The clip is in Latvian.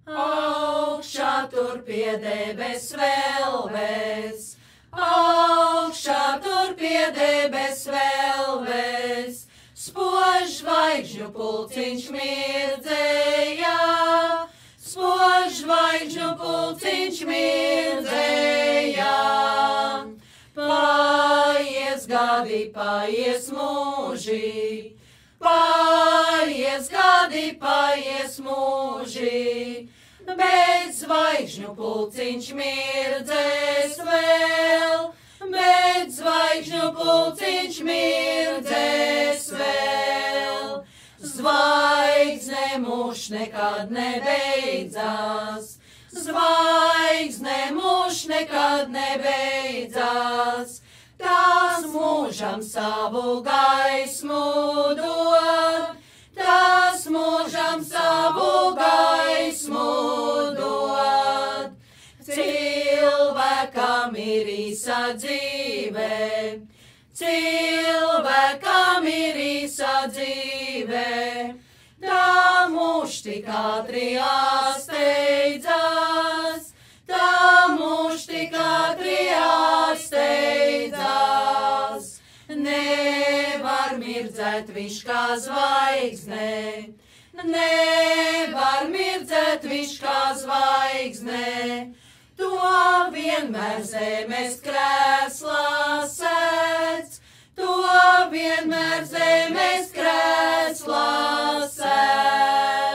Augšā tur pie debes velves, augšā tur pie debes velves, spož zvaigžņu pulciņš mirdzēja, spož zvaigžņu pulciņš mirdzēja. Paies gadi, paies mūži, paies gadi, paies mūži, bet zvaigžņu pulciņš mirdzēs vēl, bet zvaigžņu pulciņš mirdzēs vēl. Zvaigzne mūž nekad nebeidzās, zvaigzne mūž nekad nebeidzās, tās mūžam savu gaismu dod, tās mūžam savu gaismu dod. Cilvēkam ir īsa dzīve, cilvēkam ir īsa dzīve, tā mūž tik ātri asteidzās, tā mūž tik ātri asteidzās. Nevar mirdzēt viņš kā zvaigzne, nevar mirdzēt viņš kā zvaigzne, to vienmēr zemes krēslā sēdz, to vienmēr zemes krēslā sēdz.